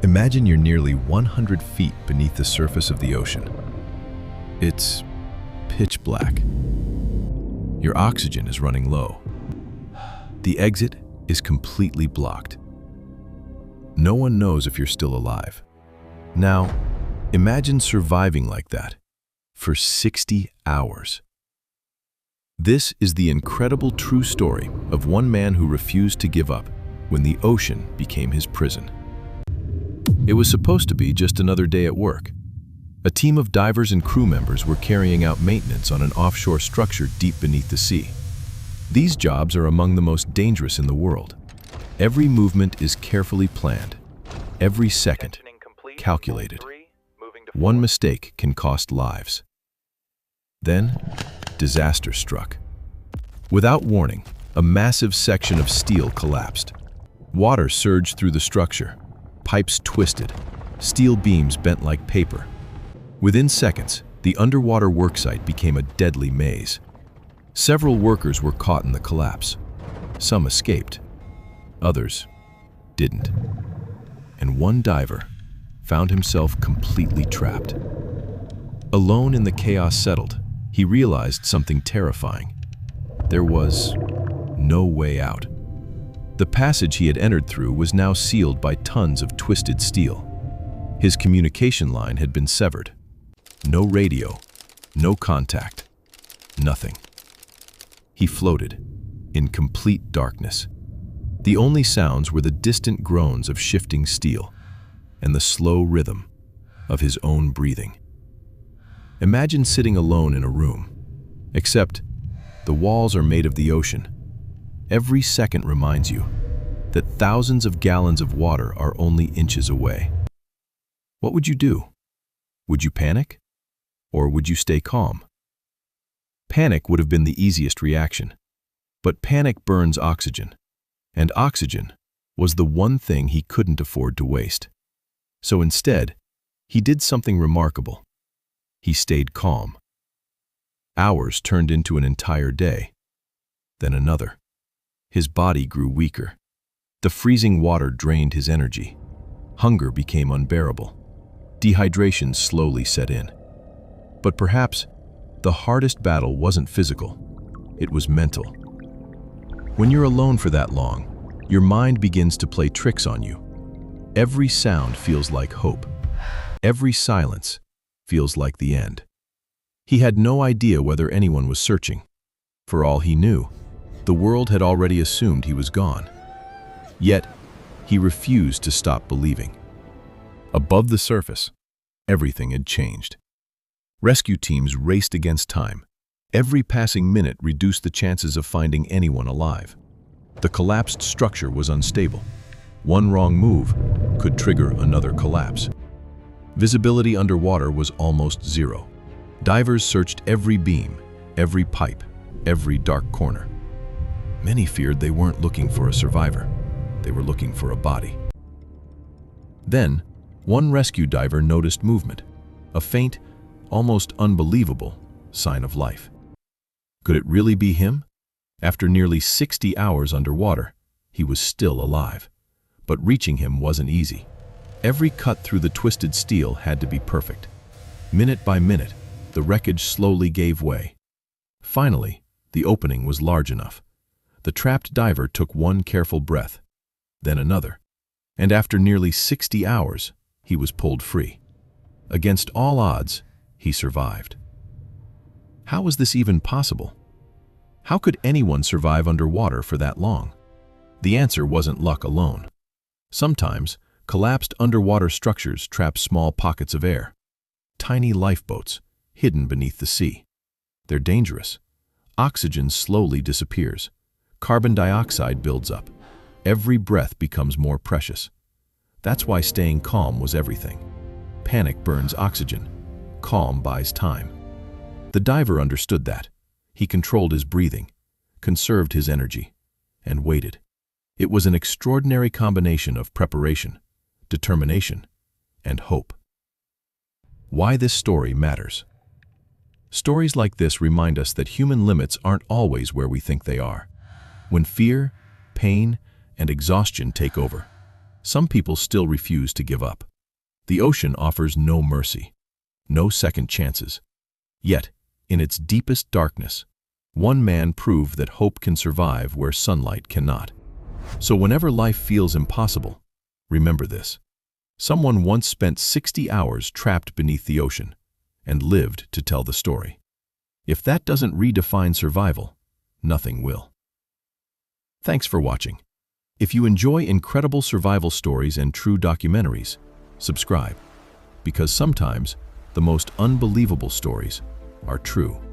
Imagine you're nearly 100 feet beneath the surface of the ocean. It's pitch black. Your oxygen is running low. The exit is completely blocked. No one knows if you're still alive. Now, imagine surviving like that for 60 hours. This is the incredible true story of one man who refused to give up when the ocean became his prison. It was supposed to be just another day at work. A team of divers and crew members were carrying out maintenance on an offshore structure deep beneath the sea. These jobs are among the most dangerous in the world. Every movement is carefully planned, every second calculated. One mistake can cost lives. Then, disaster struck. Without warning, a massive section of steel collapsed. Water surged through the structure. Pipes twisted, steel beams bent like paper. Within seconds, the underwater worksite became a deadly maze. Several workers were caught in the collapse. Some escaped, others didn't. And one diver found himself completely trapped. Alone in the chaos settled, he realized something terrifying. There was no way out. The passage he had entered through was now sealed by tons of twisted steel. His communication line had been severed. No radio, no contact, nothing. He floated in complete darkness. The only sounds were the distant groans of shifting steel and the slow rhythm of his own breathing. Imagine sitting alone in a room, except the walls are made of the ocean. Every second reminds you that thousands of gallons of water are only inches away. What would you do? Would you panic? Or would you stay calm? Panic would have been the easiest reaction. But panic burns oxygen, and oxygen was the one thing he couldn't afford to waste. So instead, he did something remarkable. He stayed calm. Hours turned into an entire day, then another. His body grew weaker. The freezing water drained his energy. Hunger became unbearable. Dehydration slowly set in. But perhaps the hardest battle wasn't physical, it was mental. When you're alone for that long, your mind begins to play tricks on you. Every sound feels like hope. Every silence feels like the end. He had no idea whether anyone was searching. For all he knew, the world had already assumed he was gone. Yet, he refused to stop believing. Above the surface, everything had changed. Rescue teams raced against time. Every passing minute reduced the chances of finding anyone alive. The collapsed structure was unstable. One wrong move could trigger another collapse. Visibility underwater was almost zero. Divers searched every beam, every pipe, every dark corner. Many feared they weren't looking for a survivor. They were looking for a body. Then, one rescue diver noticed movement, a faint, almost unbelievable sign of life. Could it really be him? After nearly 60 hours underwater, he was still alive. But reaching him wasn't easy. Every cut through the twisted steel had to be perfect. Minute by minute, the wreckage slowly gave way. Finally, the opening was large enough. The trapped diver took one careful breath, then another, and after nearly 60 hours, he was pulled free. Against all odds, he survived. How was this even possible? How could anyone survive underwater for that long? The answer wasn't luck alone. Sometimes, collapsed underwater structures trap small pockets of air, tiny lifeboats hidden beneath the sea. They're dangerous. Oxygen slowly disappears. Carbon dioxide builds up. Every breath becomes more precious. That's why staying calm was everything. Panic burns oxygen. Calm buys time. The diver understood that. He controlled his breathing, conserved his energy, and waited. It was an extraordinary combination of preparation, determination, and hope. Why this story matters. Stories like this remind us that human limits aren't always where we think they are. When fear, pain, and exhaustion take over, some people still refuse to give up. The ocean offers no mercy, no second chances. Yet, in its deepest darkness, one man proved that hope can survive where sunlight cannot. So whenever life feels impossible, remember this. Someone once spent 60 hours trapped beneath the ocean and lived to tell the story. If that doesn't redefine survival, nothing will. Thanks for watching. If you enjoy incredible survival stories and true documentaries, subscribe, because sometimes the most unbelievable stories are true.